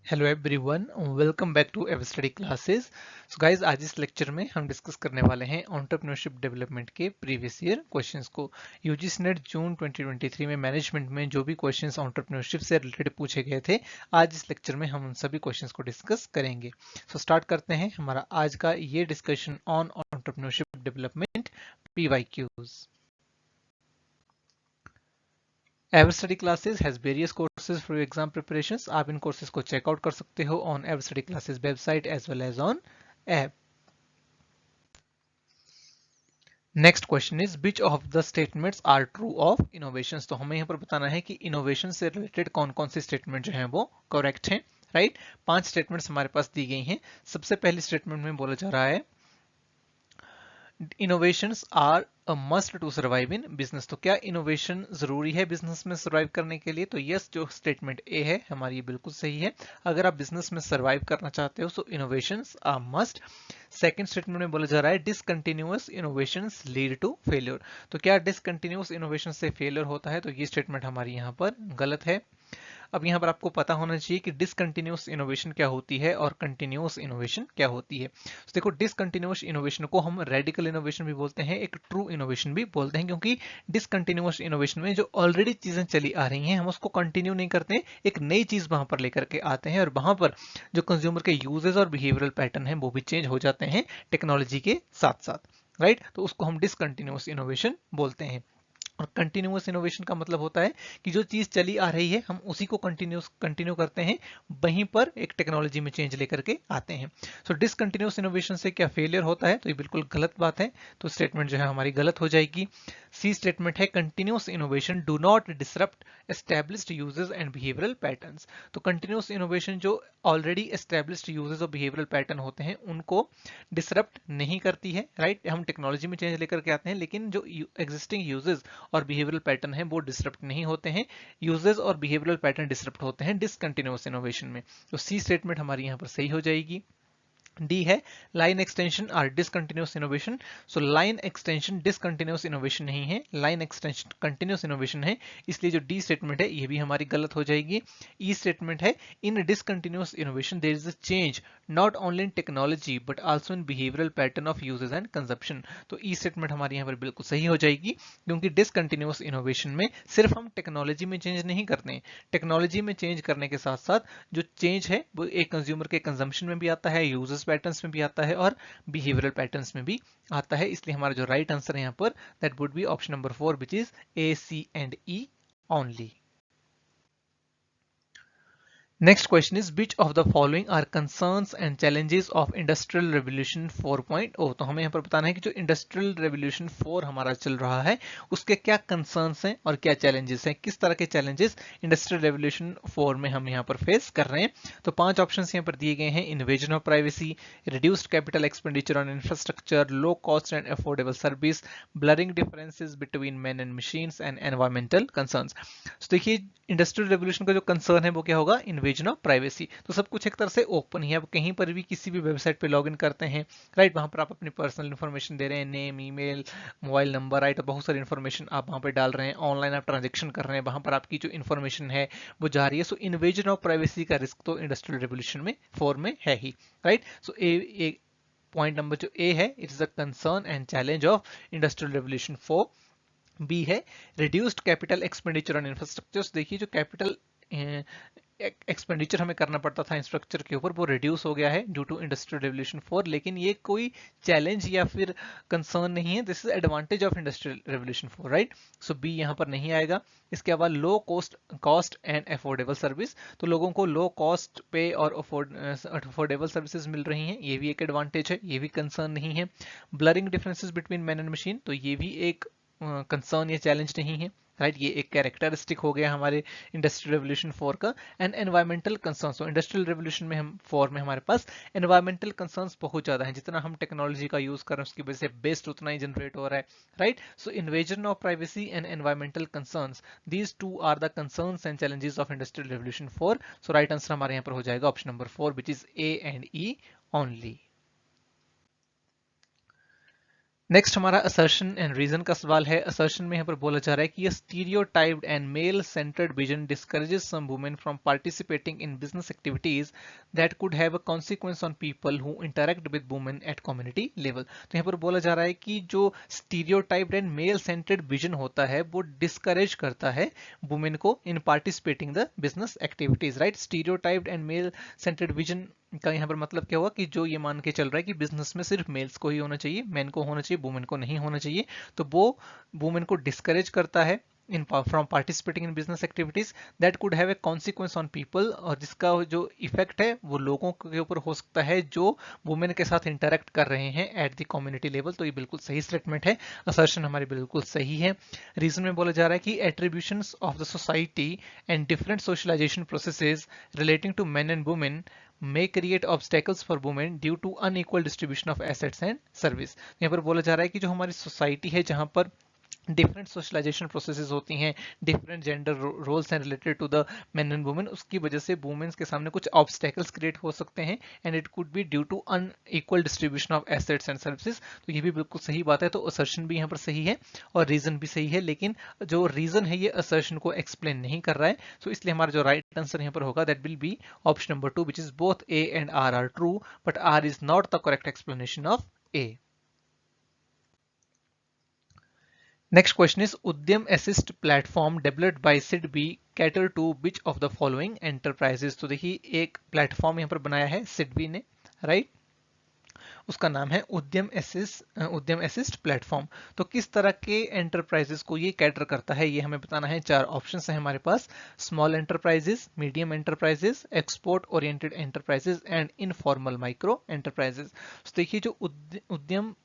Hello everyone, welcome back to ever study classes. So guys, आज इस lecture में हम डिस्कस करने वाले हैं एंटरप्रेन्योरशिप डेवलपमेंट के प्रीवियस ईयर क्वेश्चंस को। यूजीसी नेट जून 2023 में मैनेजमेंट में जो भी क्वेश्चंस एंटरप्रेन्योरशिप से रिलेटेड पूछे गए थे, आज इस लेक्चर में हम उन सभी क्वेश्चंस को डिस्कस करेंगे। सो स्टार्ट करते हैं हमारा आज का ये discussion on entrepreneurship development PYQs। Ever study classes has various courses for exam preparations. आप इन कोर्सेज को चेकआउट कर सकते हो on ever study classes website as well as on app. Next question is which of the statements are true of innovations. तो हमें यहाँ पर बताना है कि इनोवेशन से रिलेटेड कौन कौन से स्टेटमेंट जो हैं वो करेक्ट हैं, राइट। 5 स्टेटमेंट्स हमारे पास दी गई हैं। सबसे पहले स्टेटमेंट में बोला जा रहा है innovations are a must to survive in business. तो क्या इनोवेशन जरूरी है बिजनेस में सर्वाइव करने के लिए? तो यस, जो स्टेटमेंट ए है हमारी, ये बिल्कुल सही है। अगर आप बिजनेस में सर्वाइव करना चाहते हो तो innovations are must. Second statement में बोला जा रहा है discontinuous innovations lead to failure. तो क्या डिसकंटिन्यूअस इनोवेशन से फेलियर होता है? तो ये स्टेटमेंट हमारी यहाँ पर गलत है। अब यहाँ पर आपको पता होना चाहिए कि डिसकंटिन्यूअस इनोवेशन क्या होती है और कंटिन्यूअस इनोवेशन क्या होती है। तो देखो, डिसकंटिन्यूअस इनोवेशन को हम रेडिकल इनोवेशन भी बोलते हैं, एक ट्रू इनोवेशन भी बोलते हैं, क्योंकि डिसकंटिन्यूअस इनोवेशन में जो ऑलरेडी चीजें चली आ रही हैं हम उसको कंटिन्यू नहीं करते, एक नई चीज वहां पर लेकर के आते हैं और वहां पर जो कंज्यूमर के यूजेस और बिहेवियरल पैटर्न है वो भी चेंज हो जाते हैं टेक्नोलॉजी के साथ साथ, राइट। तो उसको हम डिसकंटिन्यूअस इनोवेशन बोलते हैं। और कंटिन्यूअस इनोवेशन का मतलब होता है कि जो चीज चली आ रही है हम उसी को कंटिन्यू करते हैं, वहीं पर एक टेक्नोलॉजी में चेंज लेकर के आते हैं। सो डिसकंटिन्यूअस इनोवेशन से क्या फेलियर होता है? तो ये बिल्कुल गलत बात है, तो स्टेटमेंट जो है हमारी गलत हो जाएगी। सी स्टेटमेंट है continuous innovation do not disrupt established uses and behavioural patterns. तो कंटिन्यूअस इनोवेशन जो ऑलरेडी एस्टेब्लिश्ड यूजेस और बिहेवियरल पैटर्न होते हैं उनको डिसरप्ट नहीं करती है, राइट। हम टेक्नोलॉजी में चेंज लेकर के आते हैं, लेकिन जो एग्जिस्टिंग यूजेस और बिहेवियरल पैटर्न है वो डिसरप्ट नहीं होते हैं। यूजेस और बिहेवियरल पैटर्न डिसरप्ट होते हैं डिसकंटिन्यूअस इनोवेशन में। तो सी स्टेटमेंट हमारी यहाँ पर सही हो जाएगी। डी है line extension are discontinuous innovation. So line extension discontinuous innovation नहीं है, लाइन एक्सटेंशन कंटिन्यूअस इनोवेशन है, इसलिए जो डी स्टेटमेंट है ये भी हमारी गलत हो जाएगी। ई स्टेटमेंट है in discontinuous innovation there is a change not only in technology but also in behavioural pattern of uses and consumption. तो ई स्टेटमेंट हमारी यहाँ पर बिल्कुल सही हो जाएगी, क्योंकि डिसकंटिन्यूअस इनोवेशन में सिर्फ हम टेक्नोलॉजी में चेंज नहीं करते हैं, टेक्नोलॉजी में चेंज करने के साथ साथ जो चेंज है वो एक कंज्यूमर के कंजम्पशन में भी आता है, यूजर्स पैटर्न्स में भी आता है और बिहेवियरल पैटर्न्स में भी आता है। इसलिए हमारा जो राइट आंसर है यहाँ पर that would be option number 4 which is A, C and E only. Next question is which of the following are concerns and challenges of Industrial Revolution 4.0। तो हमें यहाँ पर बताना है कि जो Industrial Revolution 4 हमारा चल रहा है उसके क्या concerns हैं और क्या challenges हैं, किस तरह के challenges Industrial Revolution 4 में हम यहाँ पर फेस कर रहे हैं। तो 5 ऑप्शंस यहाँ पर दिए गए हैं: invasion of privacy, reduced capital expenditure on infrastructure, low cost and affordable service, blurring differences between men and machines and environmental concerns। तो देखिए, इंडस्ट्रियल रेवोल्यूशन का जो कंसर्न है वो क्या होगा? Invasion of privacy. तो सब कुछ एक तरह से ओपन ही है, आप कहीं पर भी किसी भी वेबसाइट पे लॉगिन करते हैं, राइट, वहां पर आप अपनी पर्सनल इन्फॉर्मेशन दे रहे हैं, name, email, mobile number, right, बहुत सारी इन्फॉर्मेशन आप वहां पर डाल रहे हैं, ऑनलाइन आप ट्रांजेक्शन कर रहे हैं, वहां पर आपकी जो इन्फॉर्मेशन है वो जा रही है। सो इन्वेजन ऑफ प्राइवेसी का रिस्क तो इंडस्ट्रियल रेवोल्यूशन में 4 में है ही, right. So A point number जो ए है, it is a concern and challenge of industrial revolution 4। B है reduced capital expenditure on infrastructure. देखिए, जो कैपिटल एक्सपेंडिचर हमें करना पड़ता था इंफ्रास्ट्रक्चर के ऊपर वो रिड्यूस हो गया है ड्यू टू इंडस्ट्रियल रेवोल्यूशन 4, लेकिन ये कोई चैलेंज या फिर कंसर्न नहीं है, this is advantage of industrial revolution 4, right. So B यहाँ पर नहीं आएगा। इसके अलावा low cost and affordable service, तो लोगों को लो कॉस्ट पे और अफोर्डेबल सर्विसेज मिल रही हैं, ये भी एक एडवांटेज है, ये भी कंसर्न नहीं है। Blurring differences between man and machine, तो ये भी एक कंसर्न या चैलेंज नहीं है, राइट। ये एक कैरेक्टरिस्टिक हो गया हमारे इंडस्ट्रियल रेवोल्यूशन 4 का। एंड एनवायरमेंटल कंसर्न्स, तो इंडस्ट्रियल रेवोल्यूशन में हम 4 में हमारे पास एनवायरमेंटल कंसर्न्स बहुत ज्यादा हैं, जितना हम टेक्नोलॉजी का यूज कर रहे हैं उसकी वजह से बेस्ट उतना ही जनरेट हो रहा है, right. So invasion of privacy and environmental concerns, these two are the concerns and challenges of industrial revolution 4। So right answer हमारे यहाँ पर हो जाएगा option number 4 which is A and E only. Next हमारा assertion and reason का सवाल है। Assertion में यहाँ पर बोला जा रहा है कि stereotyped and male centred vision discourages some women from participating in business activities that could have a consequence on people who interact with women at community level. तो यहाँ पर बोला जा रहा है कि जो stereotyped and male centred vision होता है वो डिस्करेज करता है वुमेन को in participating the business activities, right. Stereotyped and male centred vision का यहाँ पर मतलब क्या हुआ कि जो ये मान के चल रहा है कि बिजनेस में सिर्फ मेल्स को ही होना चाहिए, मेन को होना चाहिए, वुमेन को नहीं होना चाहिए, तो वो वुमेन को डिस्करेज करता है in from participating in business activities that could have a consequence on people, और जिसका जो इफेक्ट है वो लोगों के ऊपर हो सकता है जो वुमेन के साथ इंटरेक्ट कर रहे हैं एट द कम्युनिटी लेवल। तो ये बिल्कुल सही स्टेटमेंट है, असर्शन हमारी बिल्कुल सही है। रीजन में बोला जा रहा है कि attributions of the society and different socialisation processes relating to men and women may create obstacles for women due to unequal distribution of assets and service। यहाँ पर बोला जा रहा है कि जो हमारी सोसाइटी है जहाँ पर डिफरेंट सोशलाइजेशन प्रोसेसेस होती हैं, डिफरेंट जेंडर रोल्स हैं related to the men and women, उसकी वजह से वुमेन्स के सामने कुछ ऑब्स्टेकल्स क्रिएट हो सकते हैं and it could be due to unequal distribution of assets and services. तो ये भी बिल्कुल सही बात है, तो असर्शन भी यहाँ पर सही है और रीजन भी सही है, लेकिन जो रीजन है ये असर्शन को एक्सप्लेन नहीं कर रहा है। तो इसलिए हमारा जो राइट आंसर यहाँ पर होगा that will be option number 2 which is both A and R true but R is not the correct explanation of A. Next question is Udyam Assist platform developed by SIDBI cater to which of the following enterprises। तो देखिए एक platform यहाँ पर बनाया है सिडबी ने, right, उसका नाम है उद्यम असिस्ट प्लेटफॉर्म। तो किस तरह के एंटरप्राइजेस को ये कैटर करता है ये हमें बताना है। चार ऑप्शंस हैं हमारे पास, small enterprises, medium enterprises, export oriented enterprises and informal micro enterprises. तो देखिए जो उद्यम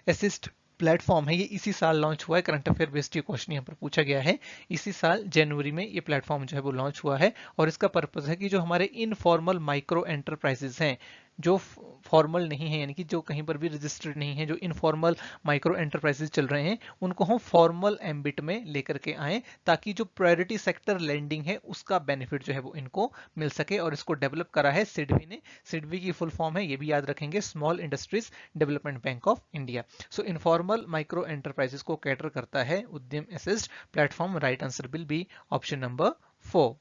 असिस्ट प्लेटफॉर्म है ये इसी साल लॉन्च हुआ है, करंट अफेयर बेस्ड ये क्वेश्चन यहाँ पर पूछा गया है। इसी साल जनवरी में ये प्लेटफॉर्म जो है वो लॉन्च हुआ है और इसका पर्पस है कि जो हमारे इनफॉर्मल माइक्रो एंटरप्राइजेस हैं, जो फॉर्मल नहीं है यानी कि जो कहीं पर भी रजिस्टर्ड नहीं है, जो इनफॉर्मल माइक्रो एंटरप्राइजेस चल रहे हैं, उनको हम फॉर्मल एम्बिट में लेकर के आए ताकि जो प्रायोरिटी सेक्टर लैंडिंग है उसका बेनिफिट जो है वो इनको मिल सके। और इसको डेवलप करा है सिडबी ने। सिडबी की फुल फॉर्म है, ये भी याद रखेंगे, small industries development bank of India. So informal micro enterprises को कैटर करता है उद्यम assist platform. Right answer will be option number 4।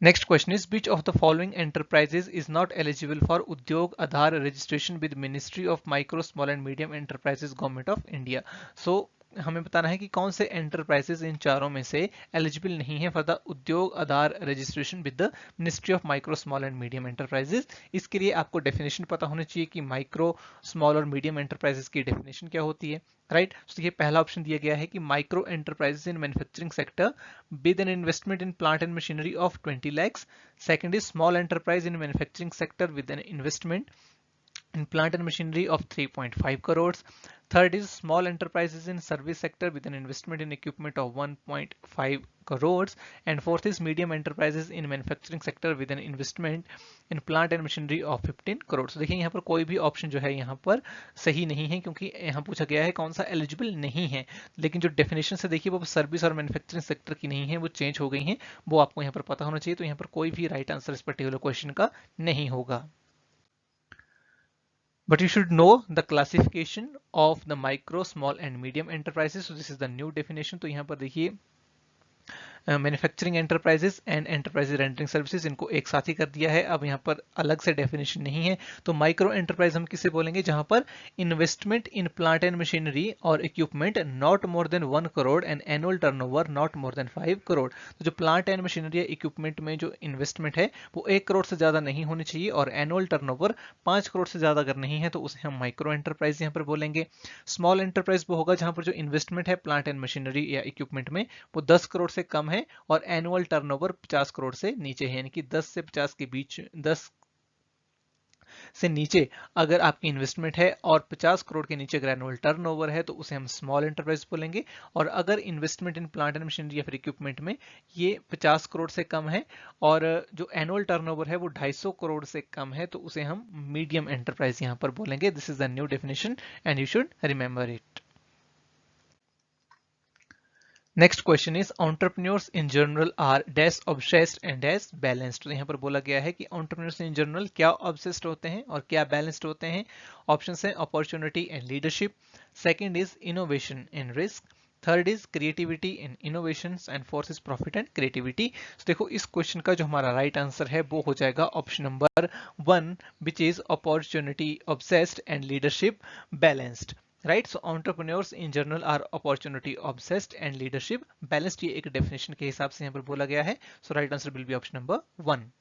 Next question is which of the following enterprises is not eligible for Udyog Aadhaar registration with Ministry of Micro, Small and Medium Enterprises, Government of India। So हमें बताना है कि कौन से enterprises इन चारों में से eligible नहीं है for the Udyog Aadhaar registration with the ministry of micro small and medium enterprises. इसके लिए आपको डेफिनेशन पता होनी चाहिए कि माइक्रो स्मॉल और मीडियम एंटरप्राइजेस की डेफिनेशन क्या होती है, राइट। तो ये पहला ऑप्शन दिया गया है कि micro enterprises in manufacturing sector with an investment in plant and machinery of 20 lakhs. Second is small enterprise in manufacturing sector with an investment in plant and machinery of 3.5 crores. Third is small enterprises in service sector with an investment in equipment of 1.5 crores. And fourth is medium enterprises in manufacturing sector with an investment in plant and machinery of 15 crores। तो देखिए यहाँ पर कोई भी option जो है यहाँ पर सही नहीं है क्योंकि यहाँ पूछा गया है कौन सा एलिजिबल नहीं है, लेकिन जो डेफिनेशन से देखिए वो सर्विस और मैन्युफैक्चरिंग सेक्टर की नहीं है, वो चेंज हो गई है, वो आपको यहाँ पर पता होना चाहिए। तो यहाँ पर कोई भी राइट आंसर इस पर्टिकुलर क्वेश्चन का नहीं होगा। But you should know the classification of the micro, small and medium enterprises. So this is the new definition। तो यहाँ पर देखिए manufacturing enterprises and enterprises rendering services, इनको एक साथ ही कर दिया है। अब यहाँ पर अलग से डेफिनेशन नहीं है। तो माइक्रो एंटरप्राइज हम किसे बोलेंगे, जहां पर investment in plant and machinery और equipment not more than 1 crore and annual turnover not more than 5 crore. तो जो प्लांट एंड मशीनरी या इक्विपमेंट में जो इन्वेस्टमेंट है वो 1 करोड़ से ज्यादा नहीं होनी चाहिए और एनुअल टर्नओवर 5 करोड़ से ज्यादा अगर नहीं है तो उसे हम माइक्रो एंटरप्राइज यहाँ पर बोलेंगे। स्मॉल एंटरप्राइज वो होगा जहां पर जो इन्वेस्टमेंट है प्लांट एंड मशीनरी या इक्विपमेंट में वो 10 करोड़ से कम है और एनुअल टर्नओवर 50 करोड़ से नीचे है, यानी कि 10 से 50 के बीच, 10 से नीचे अगर आपकी इन्वेस्टमेंट है और 50 करोड़ के नीचे अगर एनुअल टर्नओवर है तो उसे हम स्मॉल एंटरप्राइज बोलेंगे। और अगर investment in plant and machinery या फिर इक्विपमेंट में ये 50 करोड़ से कम है और जो एनुअल टर्नओवर है वो 250 करोड़ से कम है तो उसे हम मीडियम एंटरप्राइज यहां पर बोलेंगे। This is the new definition and you should remember it. Next question is entrepreneurs in general R dash obsessed and dash balanced. तो यहाँ पर बोला गया है कि एंटरप्रेन्योर्स इन जनरल क्या ऑब्सेस्ड होते हैं और क्या बैलेंस्ड होते हैं। ऑप्शंस हैं opportunity and leadership, second is innovation and risk, third is creativity in innovations and fourth is profit and creativity. तो देखो इस क्वेश्चन का जो हमारा राइट आंसर है वो हो जाएगा option number 1 which is opportunity obsessed and leadership balanced. Right, so entrepreneurs in general R opportunity obsessed and leadership balanced, ये एक डेफिनेशन के हिसाब से यहाँ पर बोला गया है। So right answer will be option number 1।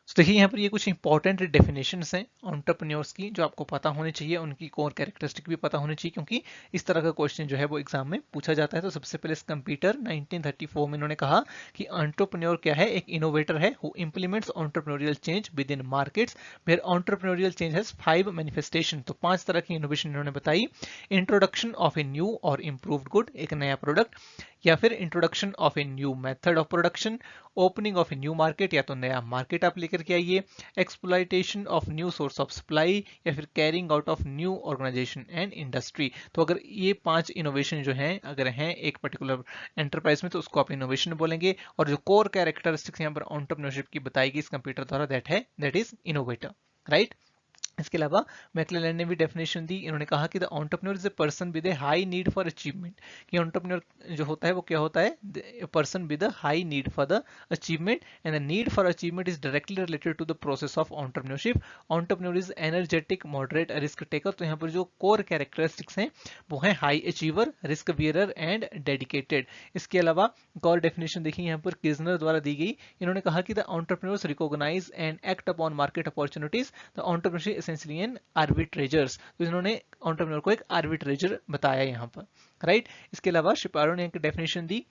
तो देखिए यहाँ पर ये कुछ इंपॉर्टेंट डेफिनेशंस हैं एंटरप्रेन्योर्स की जो आपको पता होनी चाहिए, उनकी कोर कैरेक्टरिस्टिक भी पता होनी चाहिए क्योंकि इस तरह का क्वेश्चन जो है वो एग्जाम में पूछा जाता है। तो सबसे पहले कंप्यूटर 1934 में इन्होंने कहा कि एंटरप्रेन्योर क्या है, एक इनोवेटर है who implements entrepreneurial change within markets where entrepreneurial change has 5 manifestation. तो 5 तरह की इनोवेशन इन्होंने बताई। इंट्रोडक्शन ऑफ ए न्यू और इम्प्रूव्ड गुड, एक नया प्रोडक्ट, या फिर introduction of a new method of production, opening of a new market, या तो नया मार्केट आप लेकर के आइए, exploitation of new source of supply, या फिर carrying out of new organization and industry. तो अगर ये 5 इनोवेशन जो हैं अगर हैं एक पर्टिकुलर एंटरप्राइज में तो उसको आप इनोवेशन बोलेंगे। और जो कोर कैरेक्टरिस्टिक्स यहाँ पर एंटरप्रेन्योरशिप की बताई गई इस कंप्यूटर द्वारा दैट इज इनोवेटर। राइट, इसके अलावा मैक्लेलैंड ने भी डेफिनेशन दी। इन्होंने कहा कि the entrepreneur is a person with a high need for achievement, कि एंटरप्रेन्योर जो होता है वो क्या होता है, person with a high need for the achievement, and the need for achievement is directly related to the process of entrepreneurship. Entrepreneur is energetic, moderate, risk taker. तो यहाँ पर जो कोर कैरेक्टरिस्टिक्स हैं वो है high achiever, risk bearer and dedicated. इसके अलावा एक और डेफिनेशन देखिए यहाँ पर किजनर द्वारा दी गई। इन्होंने कहा कि the entrepreneurs recognise and act upon market opportunities, the entrepreneurship essentially an arbitrageurs. तो इन्होंने एंटरप्रेन्योर को एक आर्बिट्रेजर बताया यहाँ पर। राइट, इसके अलावा शिपारो ने एक डेफिनेशन दी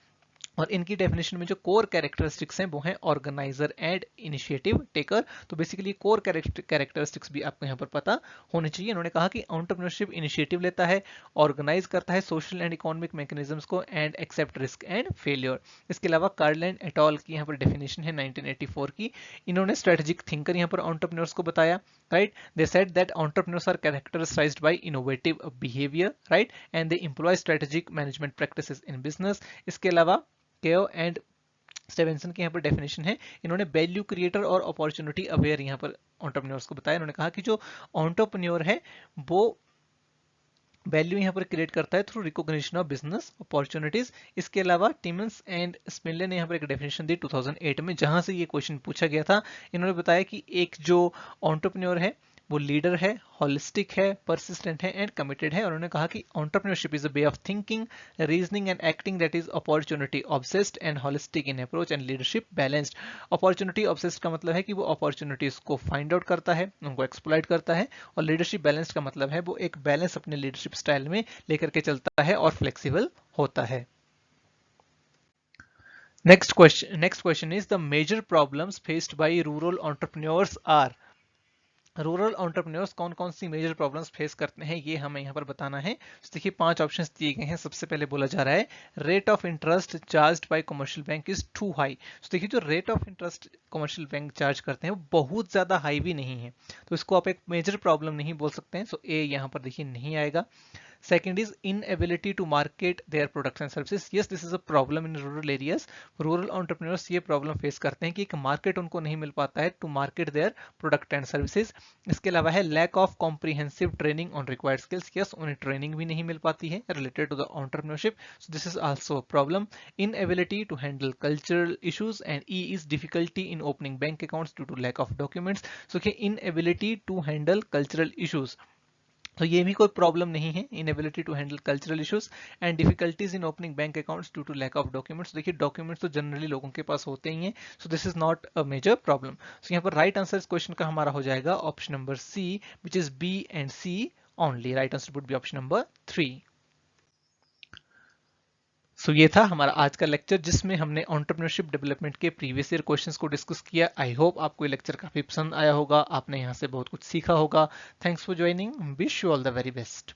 और इनकी डेफिनेशन में जो कोर कैरेक्टरिस्टिक्स हैं वो हैं ऑर्गेनाइजर एंड इनिशिएटिव टेकर। तो बेसिकली कोर कैरेक्टरिस्टिक्स भी आपको यहाँ पर पता होने चाहिए। उन्होंने कहा कि एंटरप्रेन्योरशिप इनिशिएटिव लेता है, ऑर्गेनाइज करता है सोशल एंड इकोनॉमिक मैकेनिज्म्स को, and accept risk and failure. इसके अलावा कार्लैंड एट ऑल की यहाँ पर डेफिनेशन है 1984 की। इन्होंने स्ट्रेटेजिक थिंकर यहाँ पर एंटरप्रेन्योर्स को बताया। Right, they said that entrepreneurs are characterized by innovative behaviour, right, and they employ strategic management practices in business. इसके अलावा केओ एंड स्टेवेंसन की यहाँ पर डेफिनेशन है। इन्होंने वैल्यू क्रिएटर और अपॉर्चुनिटी अवेयर यहाँ पर एंटरप्रेन्योर्स को बताया। इन्होंने कहा कि जो एंटरप्रेन्योर है वो वैल्यू यहाँ पर क्रिएट करता है through recognition of business opportunities. इसके अलावा टिमन्स एंड स्मिले ने यहाँ पर एक डेफिनेशन दी 2008 में जहां से ये क्वेश्चन पूछा गया था। इन्होंने बताया कि एक जो एंटरप्रेन्योर है वो लीडर है, होलिस्टिक है, परसिस्टेंट है एंड कमिटेड है। और उन्होंने कहा कि entrepreneurship is a way of thinking, reasoning and acting that is opportunity obsessed and holistic in approach and leadership balanced. Opportunity obsessed का मतलब है कि वो अपॉर्चुनिटीज को फाइंड आउट करता है, उनको एक्सप्लॉइट करता है, और लीडरशिप बैलेंस्ड का मतलब है वो एक बैलेंस अपने लीडरशिप स्टाइल में लेकर के चलता है और फ्लेक्सिबल होता है। Next question is the major problems faced by rural entrepreneurs are। Rural entrepreneurs कौन कौन सी मेजर प्रॉब्लम्स फेस करते हैं ये हमें यहाँ पर बताना है। तो देखिए 5 ऑप्शंस दिए गए हैं। सबसे पहले बोला जा रहा है rate of interest charged by commercial bank is too high. तो देखिए जो rate of interest commercial bank charge करते हैं वो बहुत ज्यादा हाई भी नहीं है, तो इसको आप एक मेजर प्रॉब्लम नहीं बोल सकते हैं। सो ए यहाँ पर देखिए नहीं आएगा। Second is inability to market their products and services. Yes, this is a problem in rural areas. Rural entrepreneurs ये problem face करते हैं कि एक market उनको नहीं मिल पाता है to market their product and services. इसके अलावा है lack of comprehensive training on required skills. Yes, उन्हें training भी नहीं मिल पाती है related to the entrepreneurship. So this is also a problem. Inability to handle cultural issues, and E is difficulty in opening bank accounts due to lack of documents. So okay, inability to handle cultural issues. तो ये भी कोई problem नहीं है, inability to handle cultural issues and difficulties in opening bank accounts due to lack of documents. देखिए documents तो generally लोगों के पास होते ही हैं, so this is not a major problem. So यहाँ पर राइट आंसर इस क्वेश्चन का हमारा हो जाएगा option number C which is B and C only. Right answer would be option number 3। So ये था हमारा आज का लेक्चर जिसमें हमने एंटरप्रेन्योरशिप डेवलपमेंट के प्रीवियस ईयर क्वेश्चंस को डिस्कस किया। आई होप आपको ये लेक्चर काफी पसंद आया होगा, आपने यहाँ से बहुत कुछ सीखा होगा। Thanks for joining, wish you all the very best.